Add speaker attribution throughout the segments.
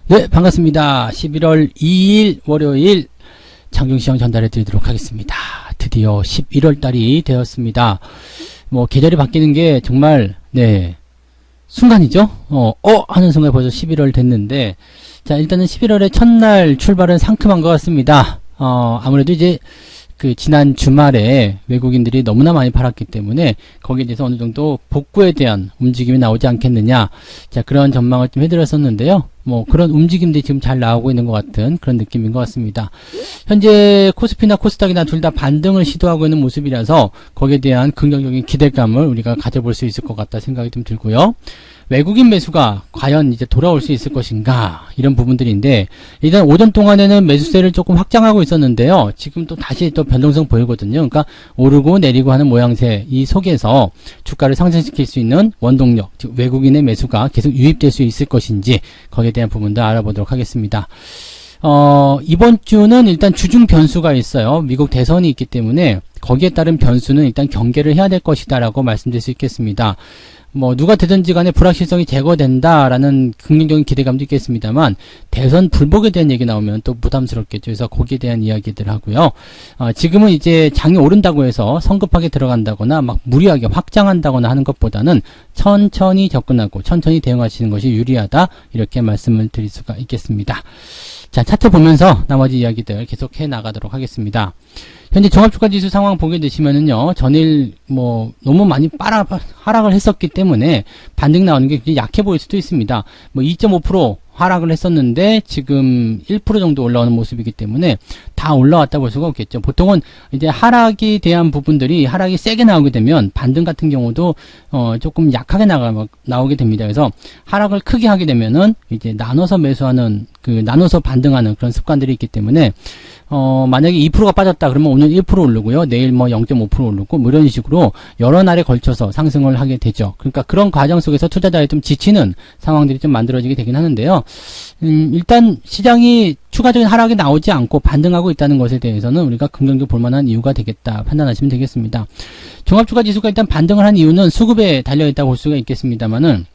Speaker 1: 네, 반갑습니다. 11월 2일 월요일 장중시황 전달해 드리도록 하겠습니다. 드디어 11월 달이 되었습니다. 계절이 바뀌는 게 정말, 순간이죠? 하는 순간 벌써 11월 됐는데, 자, 일단은 11월의 첫날 출발은 상큼한 것 같습니다. 아무래도 이제, 지난 주말에 외국인들이 너무나 많이 팔았기 때문에 거기에 대해서 어느 정도 복구에 대한 움직임이 나오지 않겠느냐. 자, 그런 전망을 좀 해드렸었는데요. 그런 움직임들이 지금 잘 나오고 있는 것 같은 그런 느낌인 것 같습니다. 현재 코스피나 코스닥이나 둘 다 반등을 시도하고 있는 모습이라서 거기에 대한 긍정적인 기대감을 우리가 가져볼 수 있을 것 같다 생각이 좀 들고요. 외국인 매수가 과연 이제 돌아올 수 있을 것인가, 이런 부분들인데, 일단 오전 동안에는 매수세를 조금 확장하고 있었는데요. 지금 또 다시 또 변동성 보이거든요. 그러니까 오르고 내리고 하는 모양새, 이 속에서 주가를 상승시킬 수 있는 원동력, 즉 외국인의 매수가 계속 유입될 수 있을 것인지, 거기에 대한 부분도 알아보도록 하겠습니다. 이번 주는 일단 주중 변수가 있어요. 미국 대선이 있기 때문에 거기에 따른 변수는 일단 경계를 해야 될 것이다 라고 말씀드릴 수 있겠습니다. 누가 되든지 간에 불확실성이 제거된다라는 긍정적인 기대감도 있겠습니다만, 대선 불복에 대한 얘기 나오면 또 부담스럽겠죠. 그래서 거기에 대한 이야기들 하고요. 지금은 이제 장이 오른다고 해서 성급하게 들어간다거나 막 무리하게 확장한다거나 하는 것보다는 천천히 접근하고 천천히 대응하시는 것이 유리하다, 이렇게 말씀을 드릴 수가 있겠습니다. 자, 차트 보면서 나머지 이야기들 계속 해 나가도록 하겠습니다. 현재 종합주가지수 상황 보게 되시면은요, 전일 너무 많이 하락을 했었기 때문에 반등 나오는 게 굉장히 약해 보일 수도 있습니다. 2.5% 하락을 했었는데 지금 1% 정도 올라오는 모습이기 때문에 다 올라왔다 볼 수가 없겠죠. 보통은 이제 하락에 대한 부분들이 하락이 세게 나오게 되면 반등 같은 경우도 조금 약하게 나오게 됩니다. 그래서 하락을 크게 하게 되면은 이제 나눠서 매수하는, 나눠서 반등하는 그런 습관들이 있기 때문에 만약에 2%가 빠졌다 그러면 오늘 1% 오르고요, 내일 0.5% 오르고 이런 식으로 여러 날에 걸쳐서 상승을 하게 되죠. 그러니까 그런 과정 속에서 투자자들이 좀 지치는 상황들이 좀 만들어지게 되긴 하는데요. 일단 시장이 추가적인 하락이 나오지 않고 반등하고 있다는 것에 대해서는 우리가 긍정적으로 볼만한 이유가 되겠다 판단하시면 되겠습니다. 종합주가지수가 일단 반등을 한 이유는 수급에 달려있다고 볼 수가 있겠습니다만은,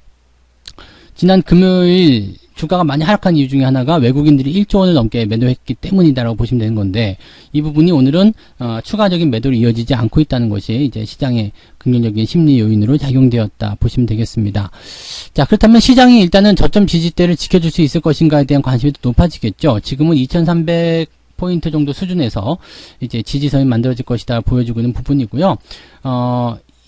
Speaker 1: 지난 금요일 주가가 많이 하락한 이유 중에 하나가 외국인들이 1조 원을 넘게 매도했기 때문이다라고 보시면 되는 건데, 이 부분이 오늘은 추가적인 매도로 이어지지 않고 있다는 것이 이제 시장의 긍정적인 심리 요인으로 작용되었다 보시면 되겠습니다. 자, 그렇다면 시장이 일단은 저점 지지대를 지켜줄 수 있을 것인가에 대한 관심이 더 높아지겠죠. 지금은 2300포인트 정도 수준에서 이제 지지선이 만들어질 것이다 보여주고 있는 부분이고요.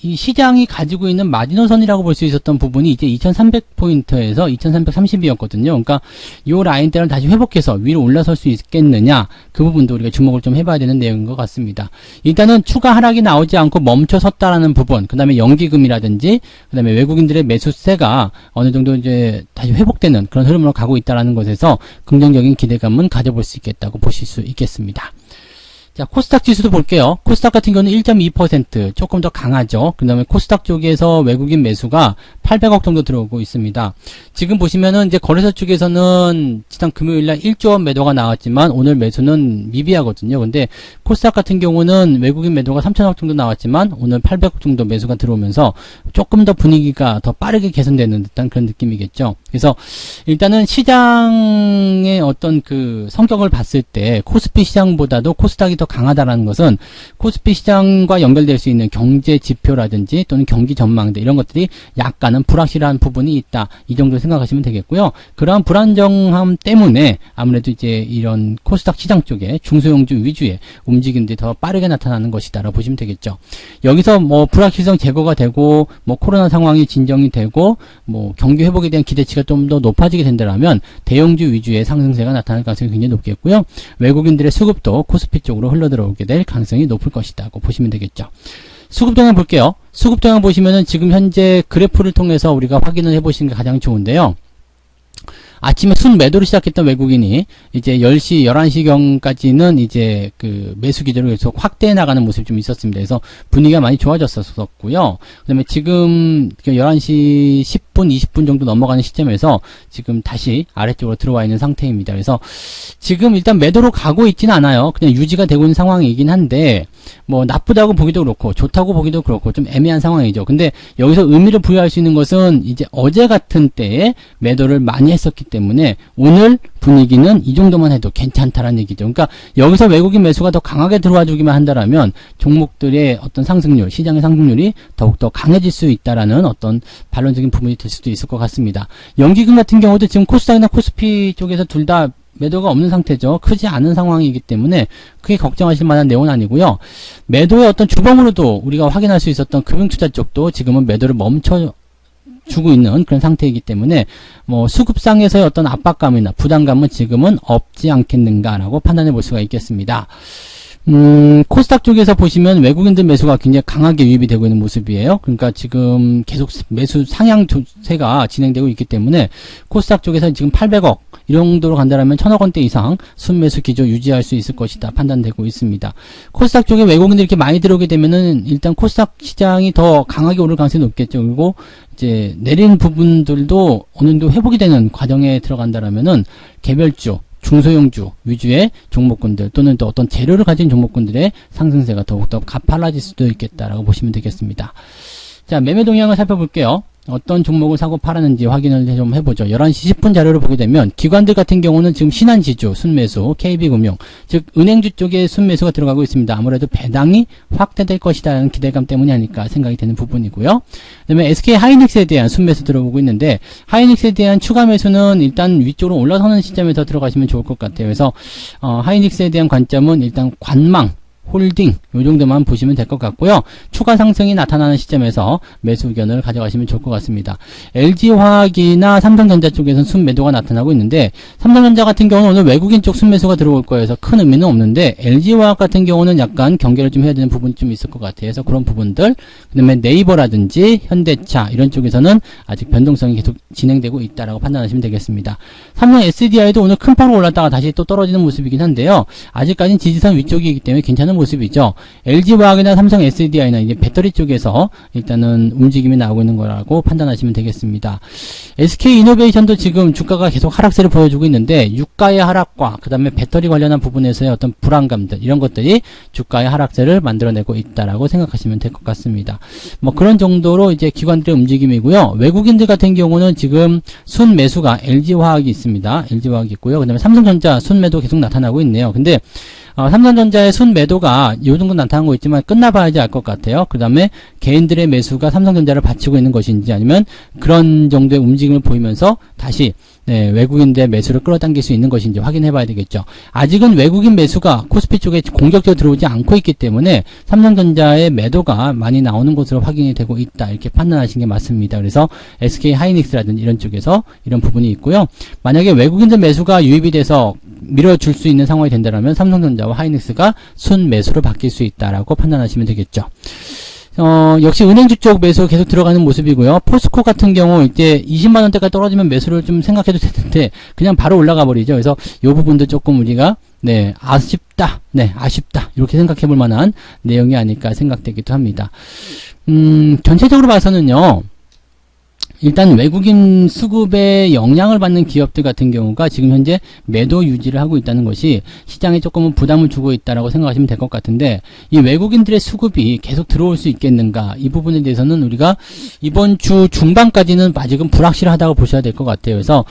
Speaker 1: 이 시장이 가지고 있는 마지노선이라고 볼 수 있었던 부분이 이제 2300포인트에서 2330이었거든요. 그러니까 이 라인대를 다시 회복해서 위로 올라설 수 있겠느냐, 그 부분도 우리가 주목을 좀 해봐야 되는 내용인 것 같습니다. 일단은 추가 하락이 나오지 않고 멈춰섰다라는 부분, 그 다음에 연기금이라든지, 그 다음에 외국인들의 매수세가 어느 정도 이제 다시 회복되는 그런 흐름으로 가고 있다라는 것에서 긍정적인 기대감은 가져볼 수 있겠다고 보실 수 있겠습니다. 자, 코스닥 지수도 볼게요. 코스닥 같은 경우는 1.2% 조금 더 강하죠. 그 다음에 코스닥 쪽에서 외국인 매수가 800억 정도 들어오고 있습니다. 지금 보시면은 이제 거래소 쪽에서는 지난 금요일날 1조 원 매도가 나왔지만 오늘 매수는 미비하거든요. 근데 코스닥 같은 경우는 외국인 매도가 3천억 정도 나왔지만 오늘 800억 정도 매수가 들어오면서 조금 더 분위기가 더 빠르게 개선되는 듯한 그런 느낌이겠죠. 그래서 일단은 시장의 어떤 성격을 봤을 때 코스피 시장보다도 코스닥이 더 강하다라는 것은 코스피 시장과 연결될 수 있는 경제 지표라든지 또는 경기 전망들, 이런 것들이 약간은 불확실한 부분이 있다, 이 정도 생각하시면 되겠고요. 그러한 불안정함 때문에 아무래도 이제 이런 코스닥 시장 쪽에 중소형주 위주의 움직임들이 더 빠르게 나타나는 것이다라고 보시면 되겠죠. 여기서 불확실성 제거가 되고 코로나 상황이 진정이 되고 경기 회복에 대한 기대치가 좀 더 높아지게 된다면 대형주 위주의 상승세가 나타날 가능성이 굉장히 높겠고요. 외국인들의 수급도 코스피 쪽으로 흘러들어오게 될 가능성이 높을 것이다고 보시면 되겠죠. 수급 동향 볼게요. 수급 동향 보시면은 지금 현재 그래프를 통해서 우리가 확인을 해보시는 게 가장 좋은데요. 아침에 순 매도를 시작했던 외국인이 이제 10시, 11시경까지는 이제 매수 기조를 계속 확대해 나가는 모습이 좀 있었습니다. 그래서 분위기가 많이 좋아졌었고요. 그 다음에 지금 11시 10분, 20분 정도 넘어가는 시점에서 지금 다시 아래쪽으로 들어와 있는 상태입니다. 그래서 지금 일단 매도로 가고 있지는 않아요. 그냥 유지가 되고 있는 상황이긴 한데, 나쁘다고 보기도 그렇고 좋다고 보기도 그렇고 좀 애매한 상황이죠. 근데 여기서 의미를 부여할 수 있는 것은 이제 어제 같은 때에 매도를 많이 했었기 때문에 오늘 분위기는 이 정도만 해도 괜찮다라는 얘기죠. 그러니까 여기서 외국인 매수가 더 강하게 들어와 주기만 한다라면 종목들의 어떤 상승률, 시장의 상승률이 더욱더 강해질 수 있다라는 어떤 반론적인 부분이 될 수도 있을 것 같습니다. 연기금 같은 경우도 지금 코스닥이나 코스피 쪽에서 둘 다 매도가 없는 상태죠. 크지 않은 상황이기 때문에 크게 걱정하실 만한 내용은 아니고요. 매도의 어떤 주범으로도 우리가 확인할 수 있었던 금융투자 쪽도 지금은 매도를 멈춰주고 있는 그런 상태이기 때문에 뭐 수급상에서의 어떤 압박감이나 부담감은 지금은 없지 않겠는가라고 판단해 볼 수가 있겠습니다. 코스닥 쪽에서 보시면 외국인들 매수가 굉장히 강하게 유입이 되고 있는 모습이에요. 그러니까 지금 계속 매수 상향 조세가 진행되고 있기 때문에 코스닥 쪽에서 지금 800억 이 정도로 간다라면 1000억 원대 이상 순매수 기조 유지할 수 있을 것이다 판단되고 있습니다. 코스닥 쪽에 외국인들이 이렇게 많이 들어오게 되면은 일단 코스닥 시장이 더 강하게 오를 가능성이 높겠죠. 그리고 이제 내린 부분들도 어느 정도 회복이 되는 과정에 들어간다라면은 개별주 중소형주 위주의 종목군들 또는 또 어떤 재료를 가진 종목군들의 상승세가 더욱더 가팔라질 수도 있겠다라고 보시면 되겠습니다. 자, 매매 동향을 살펴볼게요. 어떤 종목을 사고 팔았는지 확인을 좀 해보죠. 11시 10분 자료를 보게 되면 기관들 같은 경우는 지금 신한지주 순매수, KB금융, 즉 은행주 쪽에 순매수가 들어가고 있습니다. 아무래도 배당이 확대될 것이라는 기대감 때문이 아닐까 생각이 되는 부분이고요. 그 다음에 SK하이닉스에 대한 순매수 들어보고 있는데 하이닉스에 대한 추가 매수는 일단 위쪽으로 올라서는 시점에서 들어가시면 좋을 것 같아요. 그래서 하이닉스에 대한 관점은 일단 관망, 홀딩 요 정도만 보시면 될 것 같고요. 추가 상승이 나타나는 시점에서 매수 의견을 가져가시면 좋을 것 같습니다. LG화학이나 삼성전자 쪽에서는 순매도가 나타나고 있는데 삼성전자 같은 경우는 오늘 외국인 쪽 순매수가 들어올 거여서 큰 의미는 없는데 LG화학 같은 경우는 약간 경계를 좀 해야 되는 부분이 좀 있을 것 같아요. 그래서 그런 부분들 그 다음에 네이버라든지 현대차 이런 쪽에서는 아직 변동성이 계속 진행되고 있다라고 판단하시면 되겠습니다. 삼성 SDI도 오늘 큰 파로 올랐다가 다시 또 떨어지는 모습이긴 한데요. 아직까지는 지지선 위쪽이기 때문에 괜찮은 모습이죠. LG화학이나 삼성 SDI나 이제 배터리 쪽에서 일단은 움직임이 나오고 있는 거라고 판단하시면 되겠습니다. SK이노베이션도 지금 주가가 계속 하락세를 보여주고 있는데 유가의 하락과 그 다음에 배터리 관련한 부분에서의 어떤 불안감들 이런 것들이 주가의 하락세를 만들어내고 있다라고 생각하시면 될 것 같습니다. 뭐 그런 정도로 이제 기관들의 움직임이고요. 외국인들 같은 경우는 지금 순매수가 LG화학이 있습니다. LG화학이 있고요. 그 다음에 삼성전자 순매도 계속 나타나고 있네요. 근데 삼성전자의 순매도가 요 정도 나타난 거 있지만 끝나봐야지 알 것 같아요. 그 다음에 개인들의 매수가 삼성전자를 받치고 있는 것인지 아니면 그런 정도의 움직임을 보이면서 다시 외국인들의 매수를 끌어당길 수 있는 것인지 확인해 봐야 되겠죠. 아직은 외국인 매수가 코스피 쪽에 공격적으로 들어오지 않고 있기 때문에 삼성전자의 매도가 많이 나오는 것으로 확인이 되고 있다. 이렇게 판단하시는 게 맞습니다. 그래서 SK하이닉스라든지 이런 쪽에서 이런 부분이 있고요. 만약에 외국인들 매수가 유입이 돼서 밀어줄 수 있는 상황이 된다면 삼성전자와 하이닉스가 순매수로 바뀔 수 있다라고 판단하시면 되겠죠. 역시 은행주 쪽 매수 계속 들어가는 모습이고요. 포스코 같은 경우 이제 20만원대까지 떨어지면 매수를 좀 생각해도 되는데 그냥 바로 올라가 버리죠. 그래서 이 부분도 조금 우리가 아쉽다 이렇게 생각해 볼 만한 내용이 아닐까 생각되기도 합니다. 전체적으로 봐서는요. 일단 외국인 수급에 영향을 받는 기업들 같은 경우가 지금 현재 매도 유지를 하고 있다는 것이 시장에 조금은 부담을 주고 있다라고 생각하시면 될 것 같은데 이 외국인들의 수급이 계속 들어올 수 있겠는가 이 부분에 대해서는 우리가 이번 주 중반까지는 아직은 불확실하다고 보셔야 될 것 같아요. 그래서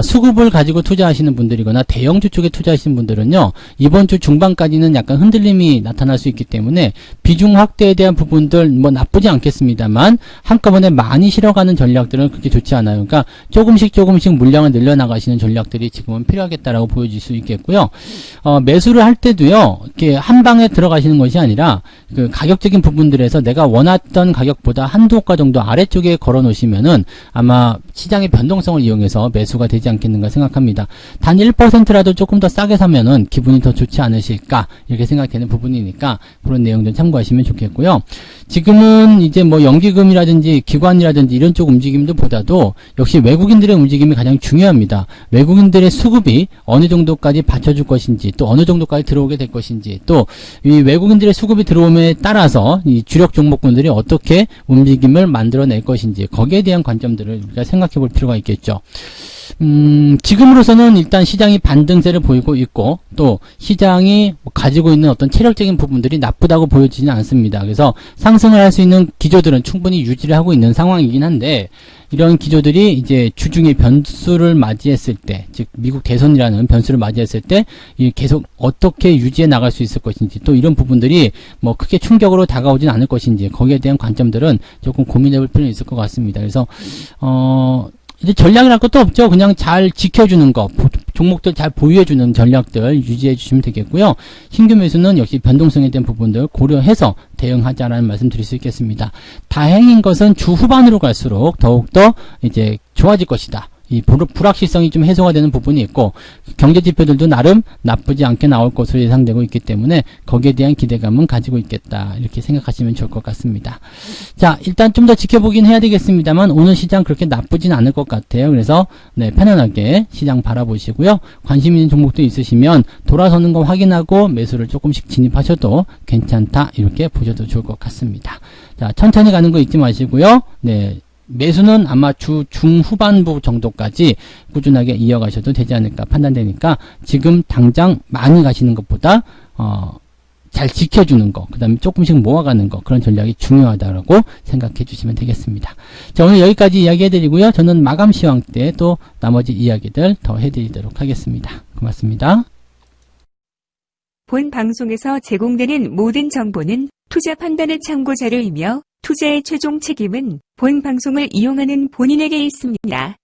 Speaker 1: 수급을 가지고 투자하시는 분들이거나 대형주 쪽에 투자하시는 분들은요 이번 주 중반까지는 약간 흔들림이 나타날 수 있기 때문에 비중 확대에 대한 부분들 뭐 나쁘지 않겠습니다만 한꺼번에 많이 실어가는 전략들은 그렇게 좋지 않아요. 그러니까 조금씩 물량을 늘려나가시는 전략들이 지금은 필요하겠다라고 보여질 수 있겠고요. 매수를 할 때도요, 이렇게 한 방에 들어가시는 것이 아니라 그 가격적인 부분들에서 내가 원했던 가격보다 한두 호가 정도 아래쪽에 걸어 놓으시면은 아마 시장의 변동성을 이용해서 매수가 되지 않겠는가 생각합니다. 단 1%라도 조금 더 싸게 사면은 기분이 더 좋지 않으실까 이렇게 생각되는 부분이니까 그런 내용 좀 참고하시면 좋겠고요. 지금은 이제 뭐 연기금이라든지 기관이라든지 이런 쪽 움직임도 보다도 역시 외국인들의 움직임이 가장 중요합니다. 외국인들의 수급이 어느 정도까지 받쳐줄 것인지 또 어느 정도까지 들어오게 될 것인지 또 이 외국인들의 수급이 들어옴에 따라서 이 주력 종목군들이 어떻게 움직임을 만들어낼 것인지 거기에 대한 관점들을 우리가 생각해 볼 필요가 있겠죠. 지금으로서는 일단 시장이 반등세를 보이고 있고 또 시장이 가지고 있는 어떤 체력적인 부분들이 나쁘다고 보여지지는 않습니다. 그래서 상승을 할 수 있는 기조들은 충분히 유지를 하고 있는 상황이긴 한데 이런 기조들이 이제 주중에 변수를 맞이했을 때, 즉 미국 대선이라는 변수를 맞이했을 때 이 계속 어떻게 유지해 나갈 수 있을 것인지, 또 이런 부분들이 뭐 크게 충격으로 다가오진 않을 것인지, 거기에 대한 관점들은 조금 고민해 볼 필요는 있을 것 같습니다. 그래서 이제 전략이랄 것도 없죠. 그냥 잘 지켜주는 거, 종목들 잘 보유해주는 전략들 유지해 주시면 되겠고요. 신규 매수는 역시 변동성에 대한 부분들 고려해서 대응하자라는 말씀 드릴 수 있겠습니다. 다행인 것은 주 후반으로 갈수록 더욱더 이제 좋아질 것이다. 이 불확실성이 좀 해소가 되는 부분이 있고, 경제 지표들도 나름 나쁘지 않게 나올 것으로 예상되고 있기 때문에 거기에 대한 기대감은 가지고 있겠다, 이렇게 생각하시면 좋을 것 같습니다. 자, 일단 좀 더 지켜보긴 해야 되겠습니다만 오늘 시장 그렇게 나쁘진 않을 것 같아요. 그래서 네, 편안하게 시장 바라보시고요. 관심 있는 종목도 있으시면 돌아서는 거 확인하고 매수를 조금씩 진입하셔도 괜찮다, 이렇게 보셔도 좋을 것 같습니다. 자, 천천히 가는 거 잊지 마시고요. 네, 매수는 아마 주 중후반부 정도까지 꾸준하게 이어가셔도 되지 않을까 판단되니까 지금 당장 많이 가시는 것보다 잘 지켜주는 거, 그 다음에 조금씩 모아가는 거, 그런 전략이 중요하다고 생각해 주시면 되겠습니다. 자, 오늘 여기까지 이야기 해드리고요. 저는 마감 시황 때 또 나머지 이야기들 더 해드리도록 하겠습니다. 고맙습니다.
Speaker 2: 본 방송에서 제공되는 모든 정보는 투자 판단의 참고 자료이며 투자의 최종 책임은 본 방송을 이용하는 본인에게 있습니다.